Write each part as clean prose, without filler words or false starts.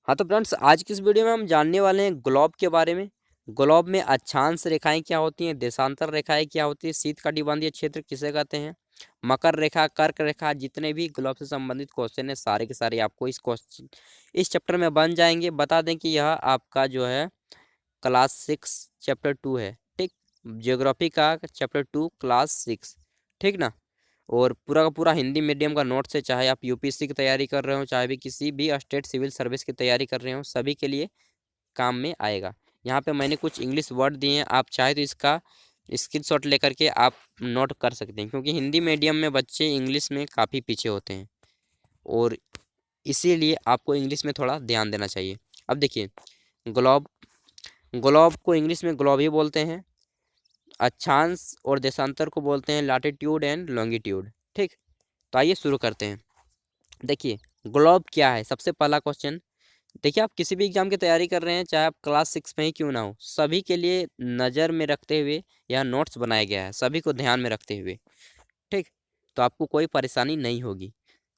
हाँ तो फ्रेंड्स, आज की इस वीडियो में हम जानने वाले हैं ग्लोब के बारे में। ग्लोब में अक्षांश रेखाएं क्या होती हैं, देशांतर रेखाएं क्या होती है, शीत कटिबंधीय क्षेत्र किसे कहते हैं, मकर रेखा, कर्क रेखा, जितने भी ग्लोब से संबंधित क्वेश्चन है सारे के सारे आपको इस चैप्टर में बन जाएंगे। बता दें कि यह आपका जो है क्लास 6 चैप्टर 2 है, ठीक। ज्योग्राफी का चैप्टर 2 क्लास 6, ठीक ना। और पूरा का पूरा हिंदी मीडियम का नोट्स है, चाहे आप यूपीएससी की तैयारी कर रहे हो, चाहे भी किसी भी स्टेट सिविल सर्विस की तैयारी कर रहे हो, सभी के लिए काम में आएगा। यहाँ पे मैंने कुछ इंग्लिश वर्ड दिए हैं, आप चाहे तो इसका स्क्रीनशॉट लेकर के आप नोट कर सकते हैं, क्योंकि हिंदी मीडियम में बच्चे इंग्लिश में काफ़ी पीछे होते हैं और इसीलिए आपको इंग्लिश में थोड़ा ध्यान देना चाहिए। अब देखिए, ग्लोब ग्लोब को इंग्लिश में ग्लोब ही बोलते हैं। अक्षांश और देशांतर को बोलते हैं लैटिट्यूड एंड लॉन्गिट्यूड, ठीक। तो आइए शुरू करते हैं। देखिए, ग्लोब क्या है, सबसे पहला क्वेश्चन। देखिए, आप किसी भी एग्जाम की तैयारी कर रहे हैं, चाहे आप क्लास 6 में ही क्यों ना हो, सभी के लिए नज़र में रखते हुए यह नोट्स बनाया गया है, सभी को ध्यान में रखते हुए, ठीक। तो आपको कोई परेशानी नहीं होगी।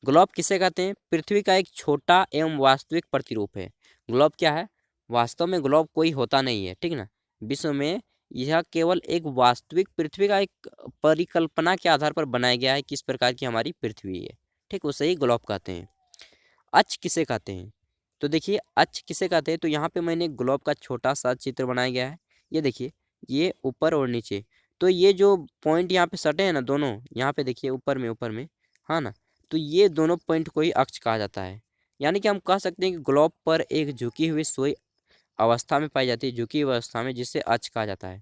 ग्लोब किसे कहते हैं? पृथ्वी का एक छोटा एवं वास्तविक प्रतिरूप है। ग्लोब क्या है? वास्तव में ग्लोब कोई होता नहीं है, ठीक ना। विश्व में यह केवल एक वास्तविक पृथ्वी का एक परिकल्पना के आधार पर बनाया गया है, किस प्रकार की हमारी पृथ्वी है, ठीक, उसे ही ग्लोब कहते हैं। अक्ष किसे कहते हैं? तो देखिए, अक्ष किसे कहते हैं, तो यहाँ पे मैंने ग्लोब का छोटा सा चित्र बनाया गया है। ये देखिए, ये ऊपर और नीचे, तो ये जो पॉइंट यहाँ पे सटे हैं ना दोनों, यहाँ पे देखिए ऊपर में, हाँ ना। तो ये दोनों पॉइंट को ही अक्ष कहा जाता है। यानी कि हम कह सकते हैं कि ग्लोब पर एक झुकी हुई सुई अवस्था में पाई जाती है, झुकी हुई अवस्था में, जिसे अक्ष कहा जाता है,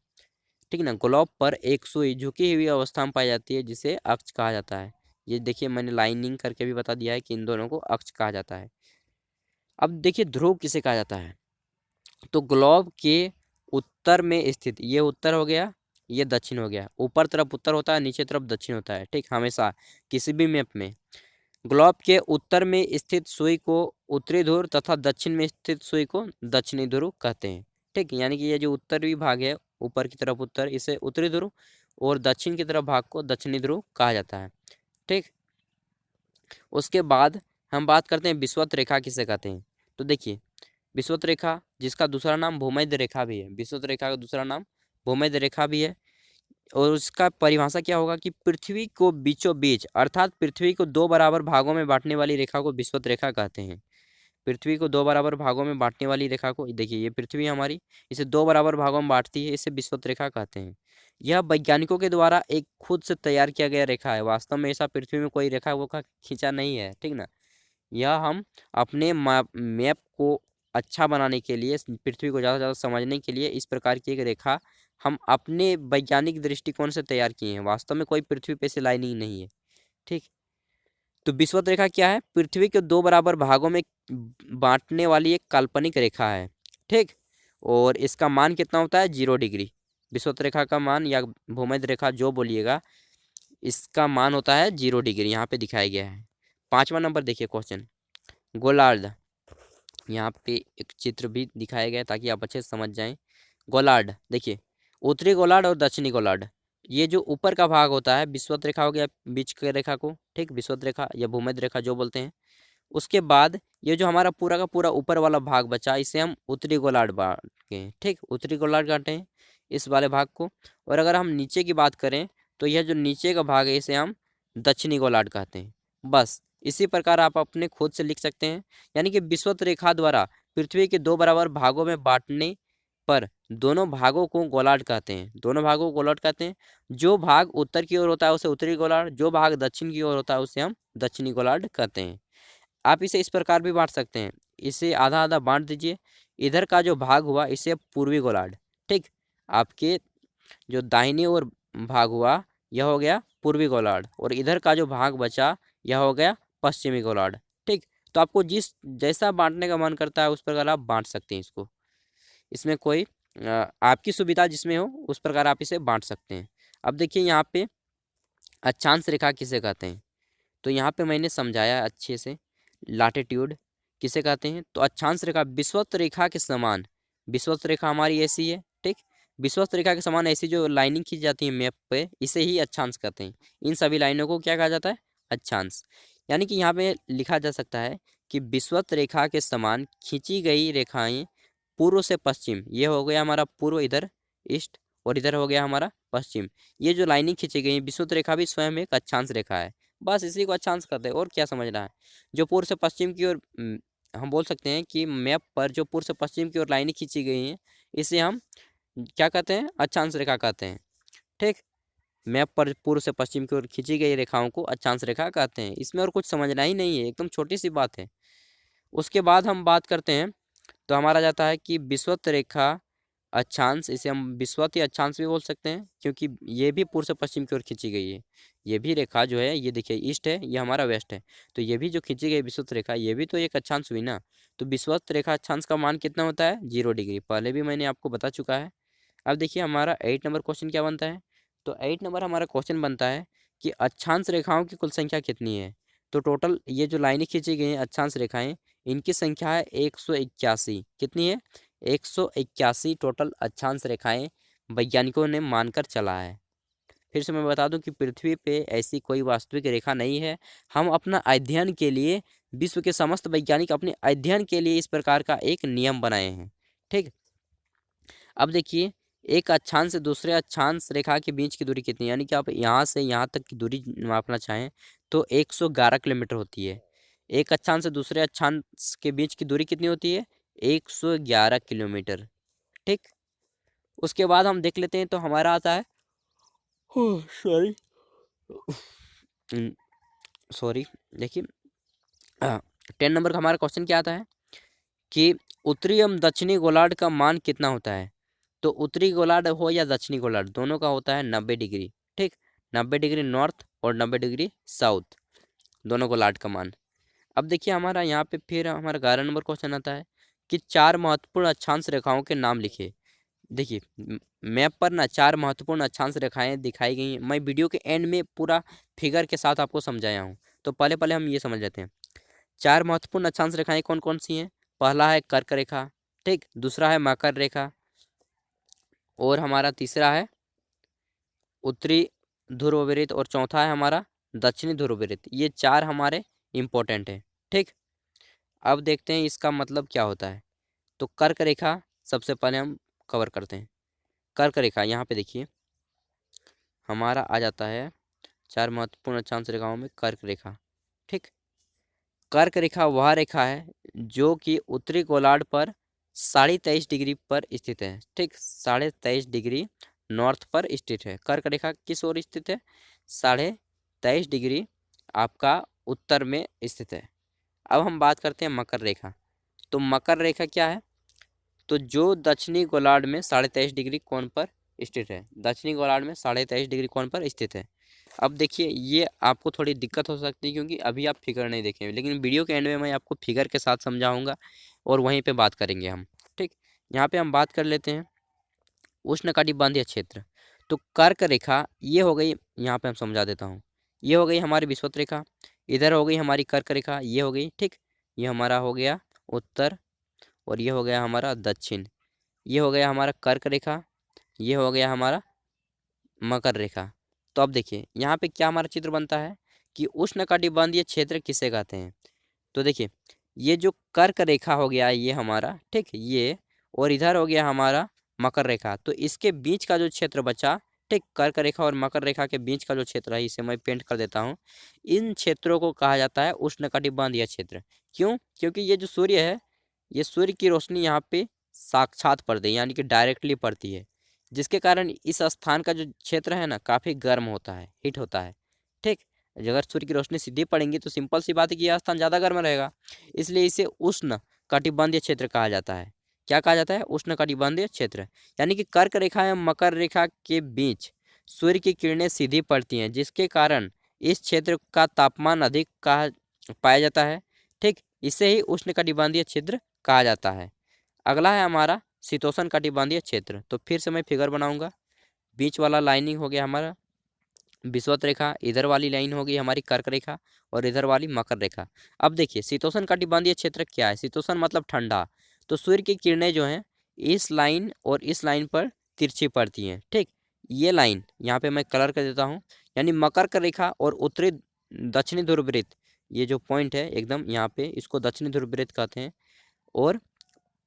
ठीक ना। ग्लोब पर एक सुई झुकी हुई अवस्था में पाई जाती है, जिसे अक्ष कहा जाता है। ये देखिए, मैंने लाइनिंग करके भी बता दिया है कि इन दोनों को अक्ष कहा जाता है। अब देखिए, ध्रुव किसे कहा जाता है? तो ग्लोब के उत्तर में स्थित, ये उत्तर हो गया, ये दक्षिण हो गया। ऊपर तरफ उत्तर होता है, नीचे तरफ दक्षिण होता है, ठीक। हमेशा किसी भी मैप में ग्लोब के उत्तर में स्थित सुई को उत्तरी ध्रुव तथा दक्षिण में स्थित सुई को दक्षिणी ध्रुव कहते हैं, ठीक। यानी कि ये जो उत्तरी भाग है, ऊपर की तरफ उत्तर, इसे उत्तरी ध्रुव, और दक्षिण की तरफ भाग को दक्षिणी ध्रुव कहा जाता है, ठीक। उसके बाद हम बात करते हैं विषुवत रेखा किसे कहते हैं। तो देखिए, विषुवत रेखा, जिसका दूसरा नाम भूमध्य रेखा भी है, विषुवत रेखा का दूसरा नाम भूमध्य रेखा भी है। और उसका परिभाषा क्या होगा कि पृथ्वी को बीचों बीच, अर्थात पृथ्वी को दो बराबर भागों में बांटने वाली रेखा को विषुवत रेखा कहते हैं। पृथ्वी को दो बराबर भागों में बांटने वाली रेखा को, देखिए ये पृथ्वी हमारी, इसे दो बराबर भागों में बांटती है, इसे विषुवत रेखा कहते हैं। यह वैज्ञानिकों के द्वारा एक खुद से तैयार किया गया रेखा है। वास्तव में ऐसा पृथ्वी में कोई रेखा वो खींचा नहीं है, ठीक ना। यह हम अपने मैप को अच्छा बनाने के लिए, पृथ्वी को ज़्यादा से ज़्यादा समझने के लिए इस प्रकार की एक रेखा हम अपने वैज्ञानिक दृष्टिकोण से तैयार किए हैं। वास्तव में कोई पृथ्वी पे से लाइनिंग नहीं है, ठीक। तो विषुवत रेखा क्या है? पृथ्वी के दो बराबर भागों में बांटने वाली एक काल्पनिक रेखा है, ठीक। और इसका मान कितना होता है? 0 डिग्री। विषुवत रेखा का मान या भूमध्य रेखा जो बोलिएगा, इसका मान होता है 0 डिग्री, यहाँ पे दिखाया गया है। 5वां नंबर देखिए क्वेश्चन, गोलार्ध। यहाँ पे एक चित्र भी दिखाया गया है ताकि आप अच्छे से समझ जाएं। गोलार्ध देखिए, उत्तरी गोलार्ध और दक्षिणी गोलार्ध, ये जो ऊपर का भाग होता है विषुवत रेखा हो गया, बीच की रेखा को, ठीक, विषुवत रेखा या भूमध्य रेखा जो बोलते हैं। उसके बाद ये जो हमारा पूरा का पूरा ऊपर वाला भाग बचा, इसे हम उत्तरी गोलार्ध बांटते हैं, ठीक, उत्तरी गोलार्ध काटते हैं इस वाले भाग को। और अगर हम नीचे की बात करें, तो यह जो नीचे का भाग है, इसे हम दक्षिणी गोलार्ध कहते हैं। बस इसी प्रकार आप अपने खुद से लिख सकते हैं। यानी कि विषुवत रेखा द्वारा पृथ्वी के दो बराबर भागों में बांटने पर दोनों भागों को गोलार्ध कहते हैं, दोनों भागों को गोलार्ध कहते हैं। जो भाग उत्तर की ओर होता है उसे उत्तरी गोलार्ध, जो भाग दक्षिण की ओर होता है उसे हम दक्षिणी गोलार्ध कहते हैं। आप इसे इस प्रकार भी बांट सकते हैं, इसे आधा आधा बांट दीजिए। इधर का जो भाग हुआ इसे पूर्वी गोलार्ध, ठीक। आपके जो दाहिनी ओर भाग हुआ यह हो गया पूर्वी गोलार्ध, और इधर का जो भाग बचा यह हो गया पश्चिमी गोलार्ध, ठीक। तो आपको जिस जैसा बांटने का मन करता है उस प्रकार आप बांट सकते हैं इसको। इसमें कोई आपकी सुविधा जिसमें हो उस प्रकार आप इसे बांट सकते हैं। अब देखिए, यहाँ पे अक्षांश रेखा किसे कहते हैं? तो यहाँ पे मैंने समझाया अच्छे से। लैटिट्यूड किसे कहते हैं? तो अक्षांश रेखा विषुवत रेखा के समान, विषुवत रेखा हमारी ऐसी है, ठीक। विषुवत रेखा के समान ऐसी जो लाइनिंग खींची जाती है मैप पे, इसे ही अक्षांश कहते हैं। इन सभी लाइनों को क्या कहा जाता है? अक्षांश। यानी कि यहाँ पे लिखा जा सकता है कि विषुवत रेखा के समान खींची गई रेखाएं पूर्व से पश्चिम, ये हो गया हमारा पूर्व, इधर ईस्ट, और इधर हो गया हमारा पश्चिम। ये जो लाइनिंग खींची गई है, विषुवत रेखा भी स्वयं एक अक्षांश रेखा है। बस इसी को अक्षांश करते हैं, और क्या समझना है। जो पूर्व से पश्चिम की ओर हम बोल सकते हैं कि मैप पर जो पूर्व से पश्चिम की ओर लाइनें खींची गई हैं, इसे हम क्या कहते हैं, अक्षांश रेखा कहते हैं। ठीक, मैप पर पूर्व से पश्चिम की ओर खींची गई रेखाओं को अक्षांश रेखा कहते हैं। इसमें और कुछ समझना ही नहीं है, एकदम छोटी सी बात है। उसके बाद हम बात करते हैं, तो हमारा जाता है कि विषुवत रेखा अक्षांश, इसे हम विषुवत या अक्षांश भी बोल सकते हैं, क्योंकि ये भी पूर्व से पश्चिम की ओर खींची गई है। ये भी रेखा जो है, ये देखिए ईस्ट है, ये हमारा वेस्ट है, तो ये भी जो खींची गई विषुवत रेखा, ये भी तो एक अक्षांश हुई ना। तो विषुवत रेखा अक्षांश का मान कितना होता है, 0 डिग्री, पहले भी मैंने आपको बता चुका है। अब देखिए हमारा 8 नंबर क्वेश्चन क्या बनता है। तो 8 नंबर हमारा क्वेश्चन बनता है कि अक्षांश रेखाओं की कुल संख्या कितनी है। तो टोटल ये जो लाइनें खींची गई हैं अक्षांश रेखाएं, इनकी संख्या है 181। कितनी है, 181 टोटल अक्षांश रेखाएं वैज्ञानिकों ने मानकर चला है। फिर से मैं बता दूं कि पृथ्वी पे ऐसी कोई वास्तविक रेखा नहीं है। हम अपना अध्ययन के लिए, विश्व के समस्त वैज्ञानिक अपने अध्ययन के लिए इस प्रकार का एक नियम बनाए हैं। ठीक, अब देखिए एक अक्षांश से दूसरे अक्षांश रेखा के बीच की दूरी कितनी है, यानी कि आप यहाँ से यहाँ तक की दूरी मापना चाहें तो 111 किलोमीटर होती है। एक अक्षांश से दूसरे अक्षांश के बीच की दूरी कितनी होती है, 111 किलोमीटर। ठीक, उसके बाद हम देख लेते हैं, तो हमारा आता है, सॉरी सॉरी, देखिए 10 नंबर का हमारा क्वेश्चन क्या आता है कि उत्तरी एवं दक्षिणी गोलार्ध का मान कितना होता है। तो उत्तरी गोलार्ध हो या दक्षिणी गोलार्ध, दोनों का होता है 90 डिग्री। ठीक, 90 डिग्री नॉर्थ और 90 डिग्री साउथ, दोनों गोलार्ध का मान। अब देखिए हमारा यहाँ पे फिर हमारा 11 नंबर क्वेश्चन आता है कि 4 महत्वपूर्ण अक्षांश रेखाओं के नाम लिखिए। देखिए मैप पर ना 4 महत्वपूर्ण अक्षांश रेखाएं दिखाई गई हैं। मैं वीडियो के एंड में पूरा फिगर के साथ आपको समझाया हूँ, तो पहले पहले हम ये समझ लेते हैं 4 महत्वपूर्ण अक्षांश रेखाएं कौन कौन सी हैं। पहला है कर्क रेखा, ठीक, दूसरा है मकर रेखा, और हमारा तीसरा है उत्तरी ध्रुववृत्त, और चौथा है हमारा दक्षिणी ध्रुववृत्त। ये 4 हमारे इंपॉर्टेंट है। ठीक, अब देखते हैं इसका मतलब क्या होता है। तो कर्क रेखा सबसे पहले हम कवर करते हैं। कर्क रेखा यहाँ पे देखिए हमारा आ जाता है 4 महत्वपूर्ण अक्षांश रेखाओं में कर्क रेखा। ठीक, कर्क रेखा वह रेखा है जो कि उत्तरी गोलार्ध पर 23.5 डिग्री पर स्थित है। ठीक, 23.5 डिग्री नॉर्थ पर स्थित है। कर्क रेखा किस ओर स्थित है, 23.5 डिग्री आपका उत्तर में स्थित है। अब हम बात करते हैं मकर रेखा। तो मकर रेखा क्या है, तो जो दक्षिणी गोलार्ध में 23.5 डिग्री कोण पर स्थित है, दक्षिणी गोलार्ध में 23.5 डिग्री कोण पर स्थित है। अब देखिए ये आपको थोड़ी दिक्कत हो सकती है क्योंकि अभी आप फिगर नहीं देखें, लेकिन वीडियो के एंड में मैं आपको फिगर के साथ समझाऊंगा और वहीं पे बात करेंगे हम। ठीक, यहाँ पे हम बात कर लेते हैं उष्णकटिबंधीय क्षेत्र। तो कर्क रेखा ये हो गई, यहाँ पे हम समझा देता हूँ, ये हो गई हमारी विषुवत रेखा, इधर हो गई हमारी कर्क रेखा, ये हो गई। ठीक, ये हमारा हो गया उत्तर, और ये हो गया हमारा दक्षिण, ये हो गया हमारा कर्क रेखा, ये हो गया हमारा मकर रेखा। तो अब देखिए यहाँ पे क्या हमारा चित्र बनता है कि उष्णकटिबंधीय क्षेत्र किसे कहते हैं। तो देखिए ये जो कर्क रेखा हो गया ये हमारा, ठीक, ये, और इधर हो गया हमारा मकर रेखा, तो इसके बीच का जो क्षेत्र बचा, ठीक, कर्क रेखा और मकर रेखा के बीच का जो क्षेत्र है, इसे मैं पेंट कर देता हूँ। इन क्षेत्रों को कहा जाता है उष्णकटिबंधीय क्षेत्र। क्यों, क्योंकि ये जो सूर्य है, ये सूर्य की रोशनी यहाँ पे साक्षात पड़ती है, यानी कि डायरेक्टली पड़ती है, जिसके कारण इस स्थान का जो क्षेत्र है ना काफ़ी गर्म होता है, हीट होता है। ठीक, अगर सूर्य की रोशनी सीधी पड़ेंगी तो सिंपल सी बात है कि यह स्थान ज़्यादा गर्म रहेगा, इसलिए इसे उष्ण कटिबंधीय क्षेत्र कहा जाता है। क्या कहा जाता है, उष्ण कटिबंधीय क्षेत्र। यानी कि कर्क रेखा एवं मकर रेखा के बीच सूर्य की किरणें सीधी पड़ती हैं, जिसके कारण इस क्षेत्र का तापमान अधिक कहा पाया जाता है। ठीक, इसे ही उष्ण कटिबंधीय क्षेत्र कहा जाता है। अगला है हमारा शीतोष्ण कटिबंधीय क्षेत्र। तो फिर से मैं फिगर बनाऊंगा, बीच वाला लाइनिंग हो गया हमारा विषुवत रेखा, इधर वाली लाइन होगी हमारी कर्क रेखा, और इधर वाली मकर रेखा। अब देखिए शीतोष्ण कटिबंधीय क्षेत्र क्या है, शीतोष्ण मतलब ठंडा। तो सूर्य की किरणें जो हैं इस लाइन और इस लाइन पर तिरछी पड़ती हैं। ठीक, ये लाइन यहाँ पे मैं कलर कर देता हूँ, यानी मकर रेखा और उत्तरी दक्षिणी ध्रुववृत्त, ये जो पॉइंट है एकदम यहाँ पे, इसको दक्षिणी ध्रुव वृत्त कहते हैं। और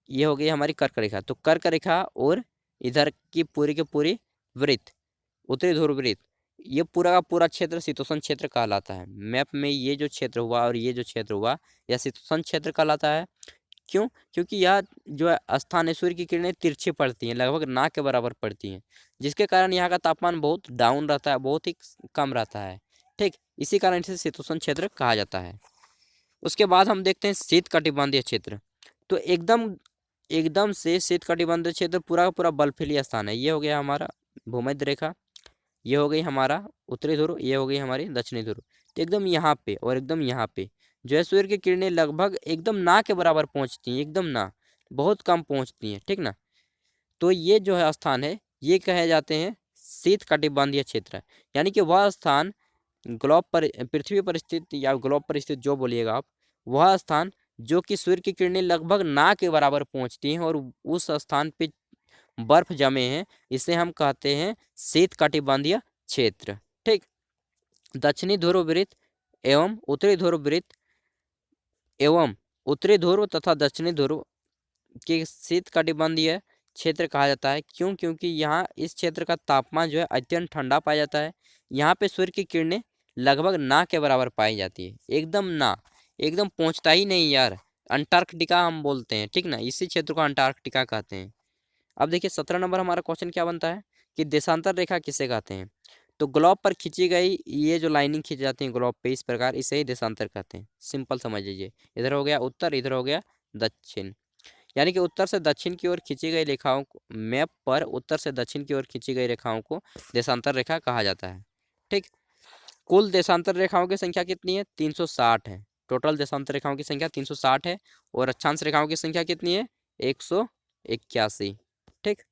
ये हो गई हमारी कर्क रेखा। तो कर्क रेखा और इधर की पूरी वृत्त, उत्तरी ध्रुव वृत्त, ये पूरा का पूरा क्षेत्र शीतोष्ण क्षेत्र कहलाता है। मैप में ये जो क्षेत्र हुआ और ये जो क्षेत्र हुआ, यह शीतोष्ण क्षेत्र कहलाता है। क्यों? क्योंकि यह जो है स्थान है, सूर्य की किरणें तिरछी पड़ती हैं, लगभग ना के बराबर पड़ती हैं, जिसके कारण यहाँ का तापमान बहुत डाउन रहता है, बहुत ही कम रहता है। ठीक, इसी कारण इसे शीतोष्ण क्षेत्र कहा जाता है। उसके बाद हम देखते हैं शीत कटिबंधीय क्षेत्र। तो एकदम एकदम से शीत कटिबंधीय क्षेत्र पूरा का पूरा बर्फीली स्थान है। ये हो गया हमारा भूमध्य रेखा, ये हो गई हमारा उत्तरी ध्रुव, ये हो गई हमारी दक्षिणी ध्रुव। तो एकदम यहाँ पे और एकदम यहाँ पे जो है सूर्य की किरणें लगभग एकदम ना के बराबर पहुँचती हैं, एकदम ना, बहुत कम पहुँचती हैं। ठीक ना? तो ये जो है स्थान है, ये कहे जाते हैं शीत कटिबंधीय क्षेत्र। यानी कि वह स्थान ग्लोब पर, पृथ्वी पर स्थित या ग्लोब पर स्थित जो बोलिएगा आप, वह स्थान जो कि सूर्य की किरणें लगभग ना के बराबर पहुँचती हैं और उस स्थान पे बर्फ जमे हैं, इसे हम कहते हैं शीत कटिबंधीय क्षेत्र। ठीक, दक्षिणी ध्रुव वृत्त एवं उत्तरी ध्रुव वृत्त एवं उत्तरी ध्रुव तथा दक्षिणी ध्रुव के शीत कटिबंधीय क्षेत्र कहा जाता है। क्यों? क्योंकि यहाँ इस क्षेत्र का तापमान जो है अत्यंत ठंडा पाया जाता है। यहाँ पे सूर्य की किरणें लगभग ना के बराबर पाई जाती है, एकदम ना, एकदम पहुँचता ही नहीं यार। अंटार्कटिका हम बोलते हैं, ठीक ना, इसी क्षेत्र को अंटार्कटिका कहते हैं। अब देखिए 17 नंबर हमारा क्वेश्चन क्या बनता है कि देशांतर रेखा किसे कहते हैं? तो ग्लोब पर खींची गई ये जो लाइनिंग खींच जाती है ग्लोब पे इस प्रकार, इसे ही देशांतर कहते हैं। सिंपल समझ लीजिए, इधर हो गया उत्तर, इधर हो गया दक्षिण। यानी कि उत्तर से दक्षिण की ओर खींची गई रेखाओं को, मैप पर उत्तर से दक्षिण की ओर खींची गई रेखाओं को देशांतर रेखा कहा जाता है। ठीक, कुल देशांतर रेखाओं की संख्या कितनी है? 360 है। टोटल देशांतर रेखाओं की संख्या 360 है और अक्षांश रेखाओं की संख्या कितनी है? 181। ठीक,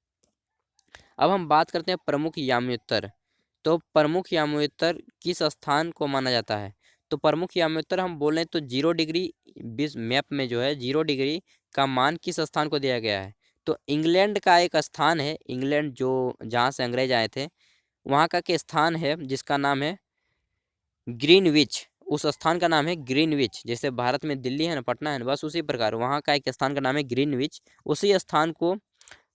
अब हम बात करते हैं प्रमुख याम्योत्तर। तो प्रमुख याम्योत्तर किस स्थान को माना जाता है? तो प्रमुख याम्योत्तर हम बोलें तो 0 डिग्री, बीस मैप में जो है 0 डिग्री का मान किस स्थान को दिया गया है? तो इंग्लैंड का एक स्थान है, इंग्लैंड जो जहाँ से अंग्रेज आए थे, वहाँ का के स्थान है जिसका नाम है ग्रीनविच। उस स्थान का नाम है ग्रीनविच। जैसे भारत में दिल्ली है ना, पटना है ना, बस उसी प्रकार वहाँ का एक स्थान का नाम है ग्रीनविच। उसी स्थान को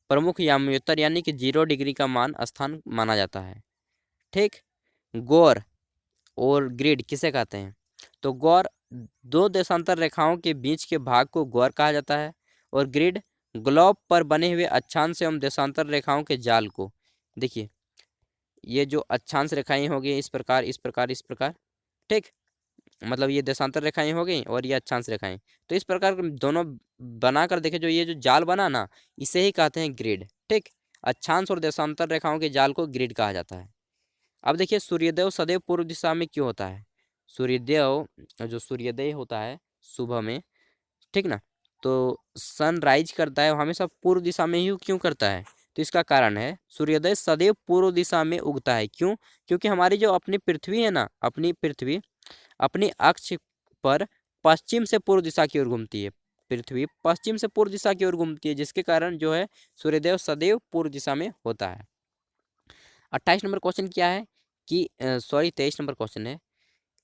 प्रमुख याम्योत्तर यानी कि 0 डिग्री का मान स्थान माना जाता है। ठीक, गौर और ग्रिड किसे कहते हैं? तो गौर, दो देशांतर रेखाओं के बीच के भाग को गौर कहा जाता है। और ग्रिड, ग्लोब पर बने हुए अक्षांश एवं देशांतर रेखाओं के जाल को। देखिए ये जो अक्षांश रेखाएं हो गई इस प्रकार इस प्रकार इस प्रकार, ठीक, मतलब ये देशांतर रेखाएं हो गई और ये अक्षांश रेखाएं, तो इस प्रकार दोनों बनाकर देखे, जो ये जो जाल बना ना, इसे ही कहते हैं ग्रिड। ठीक, अक्षांश और देशांतर रेखाओं के जाल को ग्रिड कहा जाता है। अब देखिए सूर्योदय सदैव पूर्व दिशा में क्यों होता है? सूर्योदय, जो सूर्योदय होता है सुबह में, ठीक ना, तो सनराइज करता है हमेशा पूर्व दिशा में ही क्यों करता है? तो इसका कारण है सूर्योदय सदैव पूर्व दिशा में उगता है। क्यों? क्योंकि हमारी जो अपनी पृथ्वी है ना, अपनी पृथ्वी अपनी अक्ष पर पश्चिम से पूर्व दिशा की ओर घूमती है। पृथ्वी पश्चिम से पूर्व दिशा की ओर घूमती है, जिसके कारण जो है सूर्योदय सदैव पूर्व दिशा में होता है। 28 नंबर क्वेश्चन क्या है कि सॉरी 23 नंबर क्वेश्चन है,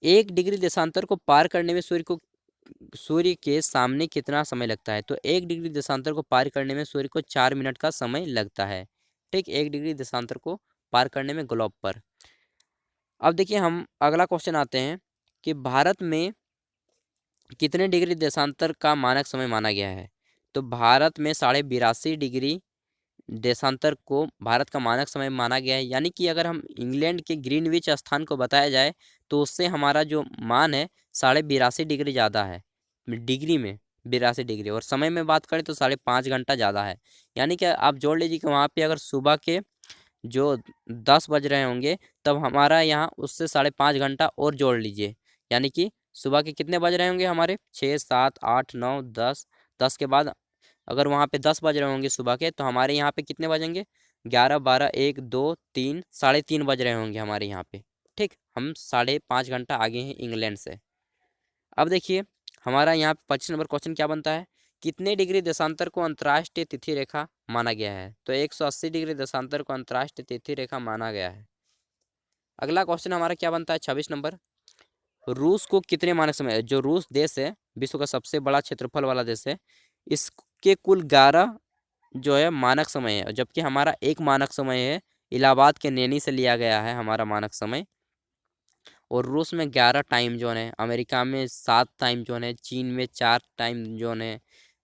1 डिग्री देशांतर को पार करने में सूर्य के सामने कितना समय लगता है? तो 1 डिग्री देशांतर को पार करने में सूर्य को 4 मिनट का समय लगता है। ठीक, 1 डिग्री देशांतर को पार करने में ग्लोब पर। अब देखिए हम अगला क्वेश्चन आते हैं कि भारत में कितने डिग्री देशांतर का मानक समय माना गया है? तो भारत में 82.5 डिग्री देशांतर को भारत का मानक समय माना गया है। यानी कि अगर हम इंग्लैंड के ग्रीनविच स्थान को बताया जाए तो उससे हमारा जो मान है 82.5 डिग्री ज़्यादा है, डिग्री में 82 डिग्री, और समय में बात करें तो 5.5 घंटा ज़्यादा है। यानी कि आप जोड़ लीजिए कि वहाँ पे अगर सुबह के जो 10 बज रहे होंगे तब हमारा यहाँ उससे 5.5 घंटा और जोड़ लीजिए, यानी कि सुबह के कितने बज रहे होंगे हमारे? 6 7 8 9 10, 10 के बाद अगर वहाँ पे 10 बज रहे होंगे सुबह के, तो हमारे यहाँ पे कितने बजेंगे? 11 12 1 2 3, 3:30 बज रहे होंगे हमारे यहाँ पे। ठीक, हम 5.5 घंटा आगे हैं इंग्लैंड से। अब देखिए हमारा यहाँ पे 25 नंबर क्वेश्चन क्या बनता है, कितने डिग्री देशांतर को अंतर्राष्ट्रीय तिथि रेखा माना गया है? तो 180 डिग्री देशांतर को अंतर्राष्ट्रीय तिथि रेखा माना गया है। अगला क्वेश्चन हमारा क्या बनता है 26 नंबर, रूस को कितने मानक समय, जो रूस देश है विश्व का सबसे बड़ा क्षेत्रफल वाला देश है, इसके कुल 11 जो है मानक समय है, जबकि हमारा एक मानक समय है, इलाहाबाद के नैनी से लिया गया है हमारा मानक समय। और रूस में 11 टाइम जोन है, अमेरिका में 7 टाइम जोन है, चीन में 4 टाइम जोन है,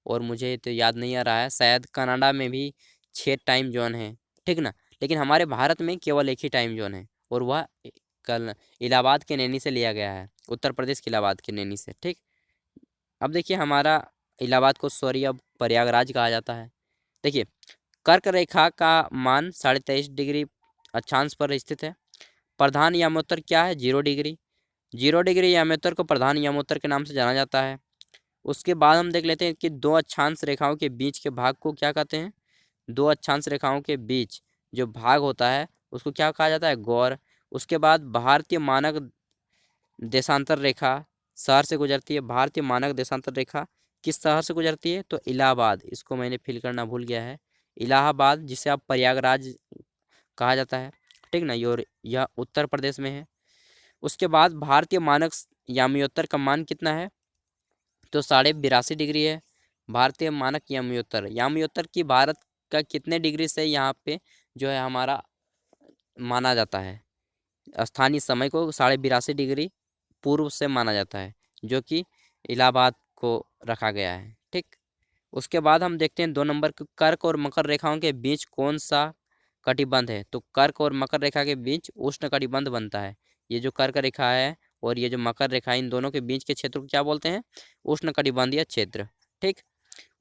और मुझे तो याद नहीं आ रहा है, शायद कनाडा में भी 6 टाइम जोन है, ठीक ना। लेकिन हमारे भारत में केवल एक ही टाइम जोन है, और वह कल इलाहाबाद के नैनी से लिया गया है, उत्तर प्रदेश के इलाहाबाद के नैनी से, ठीक। अब देखिए हमारा इलाहाबाद को सॉरी अब प्रयागराज कहा जाता है। देखिए कर्क रेखा का मान 23.5 डिग्री अक्षांश पर स्थित है। प्रधान यामोत्तर क्या है? 0 डिग्री। 0 डिग्री यामोत्तर को प्रधान यामोत्तर के नाम से जाना जाता है। उसके बाद हम देख लेते हैं कि दो अक्षांश रेखाओं के बीच के भाग को क्या कहते हैं? दो अक्षांश रेखाओं के बीच जो भाग होता है उसको क्या कहा जाता है? गौर। उसके बाद भारतीय मानक देशांतर रेखा शहर से गुजरती है। भारतीय मानक देशांतर रेखा किस शहर से गुजरती है? तो इलाहाबाद। इसको मैंने फिल करना भूल गया है। इलाहाबाद जिसे आप प्रयागराज कहा जाता है, ठीक ना। यह उत्तर प्रदेश में है। उसके बाद भारतीय मानक याम्योत्तर का मान कितना है? तो 82.5 डिग्री है भारतीय मानक याम्योत्तर। याम्योत्तर की भारत का कितने डिग्री से यहाँ पे जो है हमारा माना जाता है? स्थानीय समय को 82.5 डिग्री पूर्व से माना जाता है, जो कि इलाहाबाद को रखा गया है, ठीक। उसके बाद हम देखते हैं 2 नंबर के कर्क और मकर रेखाओं के बीच कौन सा कटिबंध है? तो कर्क और मकर रेखा के बीच उष्ण कटिबंध बनता है। ये जो कर्क रेखा है और ये जो मकर रेखा है, इन दोनों के बीच के क्षेत्र को क्या बोलते हैं? उष्ण कटिबंधीय क्षेत्र, ठीक।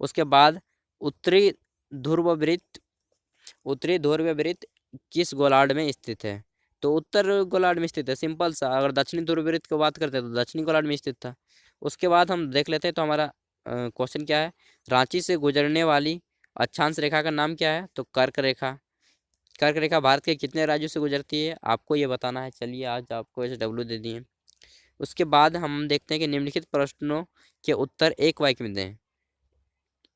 उसके बाद उत्तरी ध्रुव वृत्त, उत्तरी ध्रुव वृत्त किस गोलार्ध में स्थित है? तो उत्तर गोलार्ध में स्थित है, सिंपल सा। अगर दक्षिणी ध्रुव वृत्त की बात करते हैं तो दक्षिणी गोलार्ध में स्थित था। उसके बाद हम देख लेते हैं तो हमारा क्वेश्चन क्या है? रांची से गुजरने वाली अक्षांश रेखा का नाम क्या है? तो कर्क रेखा। कर्क रेखा भारत के कितने राज्यों से गुजरती है? आपको ये बताना है। चलिए आज आपको ऐसे डब्ल्यू दे दिए। उसके बाद हम देखते हैं कि निम्नलिखित प्रश्नों के उत्तर एक वाक्य में दें।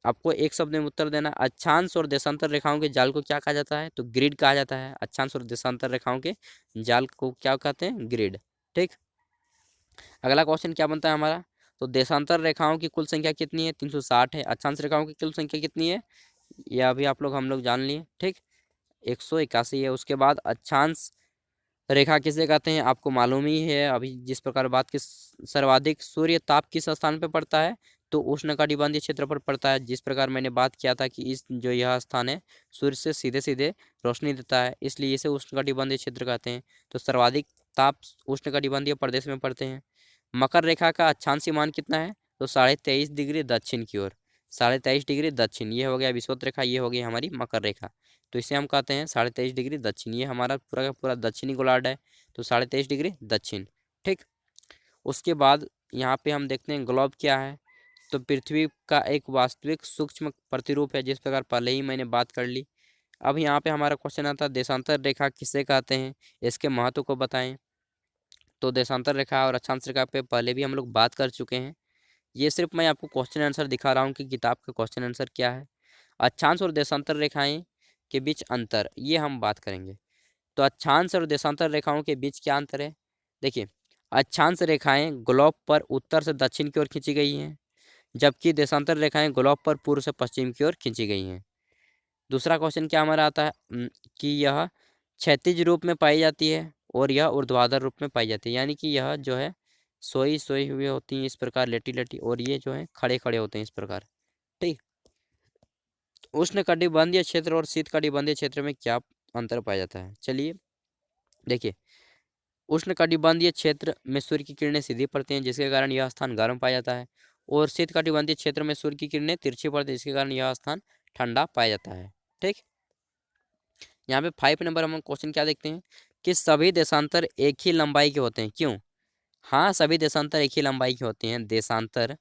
आपको एक शब्द में उत्तर देना। अक्षांश और देशांतर रेखाओं के जाल को क्या कहा जाता है? तो ग्रिड कहा जाता है। अक्षांश और देशांतर रेखाओं के जाल को क्या कहते हैं? ग्रिड, ठीक। अगला क्वेश्चन क्या बनता है हमारा? तो देशांतर रेखाओं की कुल संख्या कितनी है? 360 है। अक्षांश रेखाओं की कुल संख्या कितनी है? यह अभी आप लोग हम लोग जान लिए, ठीक। 181 है। उसके बाद अक्षांश रेखा किसे कहते हैं? आपको मालूम ही है अभी जिस प्रकार बात की। सर्वाधिक सूर्य ताप किस स्थान पर पड़ता है? तो उष्णकटिबंधीय क्षेत्र पर पड़ता है। जिस प्रकार मैंने बात किया था कि इस जो यह स्थान है सूर्य से सीधे सीधे रोशनी देता है, इसलिए इसे उष्णकटिबंधीय क्षेत्र कहते हैं। तो सर्वाधिक ताप उष्णकटिबंधीय प्रदेश में पड़ते हैं। मकर रेखा का अक्षांशीय मान कितना है? तो 23.5 डिग्री दक्षिण की ओर। 23.5 डिग्री दक्षिण, ये हो गया विषुवत रेखा, ये हो गई हमारी मकर रेखा। तो इसे हम कहते हैं 23.5 डिग्री दक्षिण। ये हमारा पूरा का पूरा दक्षिणी गोलार्ध है, तो 23.5 डिग्री दक्षिण, ठीक। उसके बाद यहाँ पे हम देखते हैं ग्लोब क्या है। तो पृथ्वी का एक वास्तविक सूक्ष्म प्रतिरूप है, जिस प्रकार पहले ही मैंने बात कर ली। अब यहाँ पे हमारा क्वेश्चन आता है देशांतर रेखा किसे कहते हैं? इसके महत्व को बताएं। तो देशांतर रेखा और अक्षांश रेखा पे पहले भी हम लोग बात कर चुके हैं। ये सिर्फ मैं आपको क्वेश्चन आंसर दिखा रहा हूँ कि किताब का क्वेश्चन आंसर क्या है। अक्षांश और देशांतर रेखाएं के बीच अंतर, ये हम बात करेंगे। तो अक्षांश और देशांतर रेखाओं के बीच क्या अंतर है? देखिए अक्षांश रेखाएं ग्लोब पर उत्तर से दक्षिण की ओर खींची गई हैं, जबकि देशांतर रेखाएं ग्लोब पर पूर्व से पश्चिम की ओर खींची गई हैं। दूसरा क्वेश्चन क्या हमारा आता है कि यह क्षैतिज रूप में पाई जाती है और यह ऊर्ध्वाधर रूप में पाई जाती है, यानी कि यह जो है सोई सोई हुई होती हैं इस प्रकार लेटी लेटी, और ये जो है खड़े खड़े होते हैं इस प्रकार, ठीक। उष्णकटिबंधीय क्षेत्र और शीतकटिबंधीय क्षेत्र में क्या अंतर पाया जाता है? चलिए देखिए, उष्णकटिबंधीय क्षेत्र में सूर्य की किरणें सीधी पड़ती हैं, जिसके कारण यह स्थान गर्म पाया जाता है। और शीतकटिबंधीय क्षेत्र में सूर्य की किरणें तिरछी पड़ती है, जिसके कारण यह स्थान ठंडा पाया जाता है, ठीक। यहाँ पे 5 नंबर हम क्वेश्चन क्या देखते हैं कि सभी देशांतर एक ही लंबाई के होते हैं, क्यों? हाँ, सभी देशांतर एक ही लंबाई के होते हैं। देशांतर,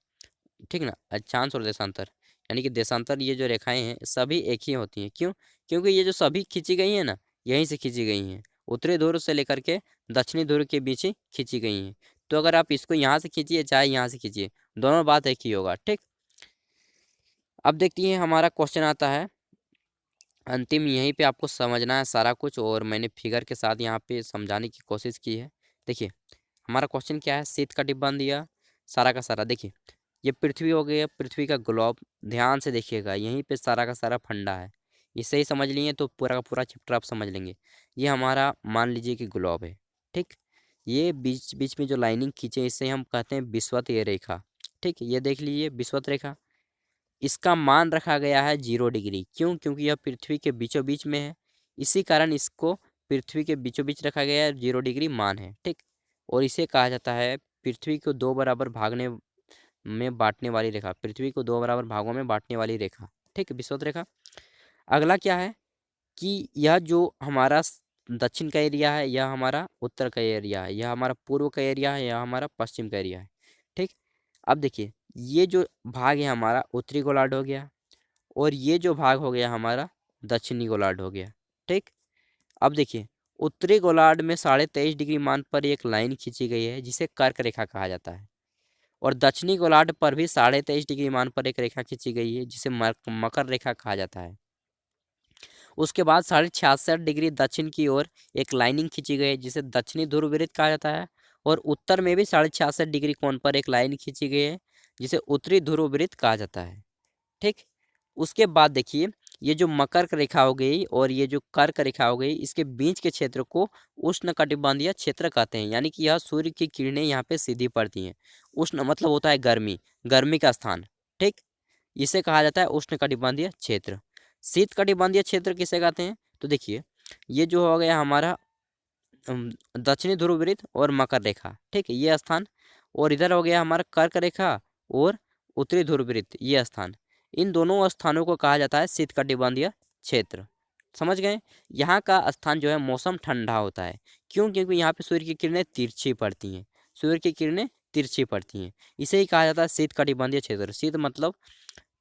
ठीक ना, अक्षांश और देशांतर, यानी कि देशांतर ये जो रेखाएं हैं सभी एक ही होती हैं, क्यों? क्योंकि ये जो सभी खींची गई हैं ना, यहीं से खींची गई हैं, उत्तरी ध्रुव से लेकर के दक्षिणी ध्रुव के बीच ही खींची गई हैं। तो अगर आप इसको यहाँ से खींचिए चाहे यहाँ से खींचिए, दोनों बात एक ही होगा, ठीक। अब देखती है हमारा क्वेश्चन आता है अंतिम, यहीं पे आपको समझना है सारा कुछ, और मैंने फिगर के साथ यहाँ पे समझाने की कोशिश की है। देखिए हमारा क्वेश्चन क्या है, शीत कटिबंधीय सारा का सारा। देखिए ये पृथ्वी हो गई, पृथ्वी का ग्लोब, ध्यान से देखिएगा यहीं पे सारा का सारा फंडा है। इसे ही समझ लिए तो पूरा का पूरा चैप्टर आप समझ लेंगे। ये हमारा मान लीजिए कि ग्लोब है, ठीक। ये बीच बीच में जो लाइनिंग खींचे इसे हम कहते हैं विषुवतीय रेखा, ठीक। ये देख लीजिए विषुवत रेखा, इसका मान रखा गया है 0 डिग्री। क्यों? क्योंकि यह पृथ्वी के बीचों बीच में है, इसी कारण इसको पृथ्वी के बीचों बीच रखा गया है, 0 डिग्री मान है, ठीक। और इसे कहा जाता है पृथ्वी को दो बराबर भागने में बांटने वाली रेखा, पृथ्वी को दो बराबर भागों में बांटने वाली रेखा, ठीक, विषुवत रेखा। अगला क्या है कि यह जो हमारा दक्षिण का एरिया है, यह हमारा उत्तर का एरिया है, यह हमारा पूर्व का एरिया है, यह हमारा पश्चिम का एरिया है, ठीक। अब देखिए ये जो भाग है हमारा उत्तरी गोलार्ध हो गया, और ये जो भाग हो गया हमारा दक्षिणी गोलार्ध हो गया, ठीक। अब देखिए उत्तरी गोलार्ध में 23.5 डिग्री मान पर एक लाइन खींची गई है जिसे कर्क रेखा कहा जाता है, और दक्षिणी गोलार्ध पर भी 23.5 डिग्री मान पर एक रेखा खींची गई है जिसे मकर रेखा कहा जाता है। उसके बाद 66.5 डिग्री दक्षिण की ओर एक लाइनिंग खींची गई है जिसे दक्षिणी ध्रुव वृत्त कहा जाता है, और उत्तर में भी 66.5 डिग्री कोण पर एक लाइन खींची गई है जिसे उत्तरी ध्रुव वृत्त कहा जाता है, ठीक। उसके बाद देखिए ये जो मकर रेखा हो गई और ये जो कर्क रेखा हो गई, इसके बीच के क्षेत्र को उष्ण कटिबंधीय क्षेत्र कहते हैं, यानी कि यह सूर्य की किरणें यहाँ पे सीधी पड़ती हैं। उष्ण मतलब होता है गर्मी, गर्मी का स्थान, ठीक। इसे कहा जाता है उष्ण कटिबंधीय क्षेत्र। शीत कटिबंधीय क्षेत्र किसे कहते हैं? तो देखिए ये जो हो गया हमारा दक्षिणी ध्रुव वृत्त और मकर रेखा, ठीक है, ये स्थान। और इधर हो गया हमारा कर्क रेखा और उत्तरी ध्रुव वृत्त, ये स्थान। इन दोनों स्थानों को कहा जाता है शीत कटिबंधीय क्षेत्र। समझ गए? यहाँ का स्थान जो है मौसम ठंडा होता है। क्यों? क्योंकि यहाँ पे सूर्य की किरणें तिरछी पड़ती हैं, सूर्य की किरणें तिरछी पड़ती हैं, इसे ही कहा जाता है शीत कटिबंधीय क्षेत्र। शीत मतलब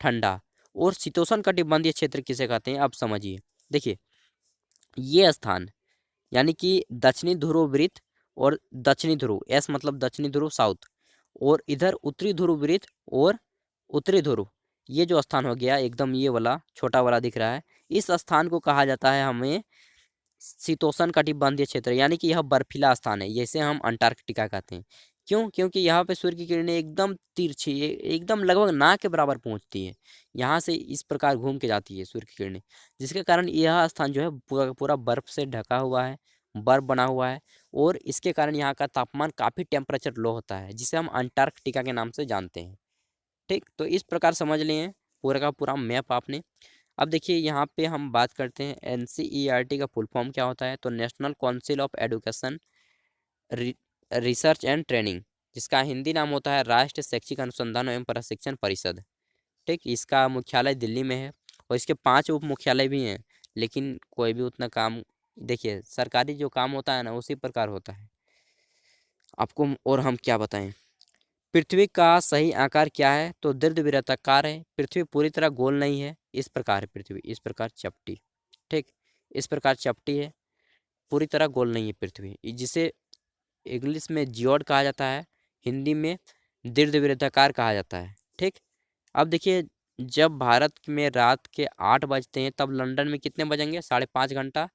ठंडा। और शीतोष्ण कटिबंधीय क्षेत्र किसे कहते हैं? अब समझिए। देखिए ये स्थान यानी कि दक्षिणी ध्रुव वृत्त और दक्षिणी ध्रुव, एस मतलब दक्षिणी ध्रुव साउथ, और इधर उत्तरी ध्रुव वृत्त और उत्तरी ध्रुव, ये जो स्थान हो गया एकदम ये वाला छोटा वाला दिख रहा है, इस स्थान को कहा जाता है हमें शीतोष्ण कटिबंधीय क्षेत्र, यानी कि यह बर्फीला स्थान है, जैसे हम अंटार्कटिका कहते हैं। क्यों? क्योंकि यहाँ पे सूर्य की किरणें एकदम तिरछी, एकदम लगभग ना के बराबर पहुँचती है, यहाँ से इस प्रकार घूम के जाती है सूर्य की किरणें, जिसके कारण यह स्थान जो है पूरा पूरा बर्फ से ढका हुआ है, बर्फ बना हुआ है, और इसके कारण यहाँ का तापमान काफ़ी टेम्परेचर लो होता है, जिसे हम अंटार्कटिका के नाम से जानते हैं, ठीक। तो इस प्रकार समझ लिए पूरा का पूरा मैप आपने। अब देखिए यहाँ पे हम बात करते हैं NCERT का फुल फॉर्म क्या होता है। तो national council of education research and training, जिसका हिंदी नाम होता है राष्ट्रीय शैक्षिक अनुसंधान एवं प्रशिक्षण परिषद, ठीक। इसका मुख्यालय दिल्ली में है, और इसके 5 उप मुख्यालय भी हैं, लेकिन कोई भी उतना काम, देखिए सरकारी जो काम होता है ना उसी प्रकार होता है आपको। और हम क्या बताएं, पृथ्वी का सही आकार क्या है? तो दीर्घवृत्ताकार है। पृथ्वी पूरी तरह गोल नहीं है, इस प्रकार है पृथ्वी, इस प्रकार चपटी, ठीक, इस प्रकार चपटी है, पूरी तरह गोल नहीं है पृथ्वी, जिसे इंग्लिश में जियोड कहा जाता है, हिंदी में दीर्घवृत्ताकार कहा जाता है, ठीक। अब देखिए जब भारत में रात के 8 बजते हैं तब लंदन में कितने बजेंगे? 5.5 घंटा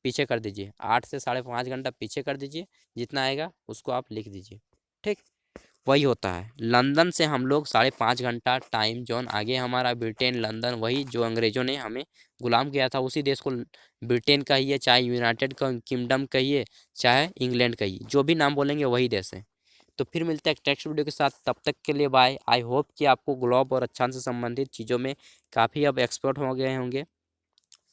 पीछे कर दीजिए, 8 से 5.5 घंटा पीछे कर दीजिए, जितना आएगा उसको आप लिख दीजिए, ठीक। वही होता है, लंदन से हम लोग 5.5 घंटा टाइम जोन आगे हमारा ब्रिटेन, लंदन, वही जो अंग्रेजों ने हमें गुलाम किया था उसी देश को ब्रिटेन कहिए, चाहे यूनाइटेड किंगडम कहिए, चाहे इंग्लैंड कहिए, जो भी नाम बोलेंगे वही देश है। तो फिर मिलते हैं एक नेक्स्ट वीडियो के साथ, तब तक के लिए बाय। आई होप कि आपको ग्लोब और अच्छान से संबंधित चीज़ों में काफ़ी अब एक्सपर्ट हो गए होंगे,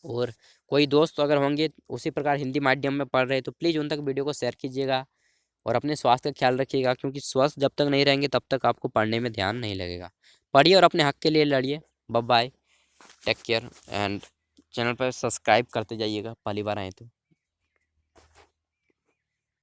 और कोई दोस्त अगर होंगे उसी प्रकार हिंदी माध्यम में पढ़ रहे तो प्लीज़ उन तक वीडियो को शेयर कीजिएगा, और अपने स्वास्थ्य का ख्याल रखिएगा, क्योंकि स्वस्थ जब तक नहीं रहेंगे तब तक आपको पढ़ने में ध्यान नहीं लगेगा। पढ़िए और अपने हक के लिए लड़िए। Bye bye, take care, and channel पर सब्सक्राइब करते जाइएगा पहली बार आए तो।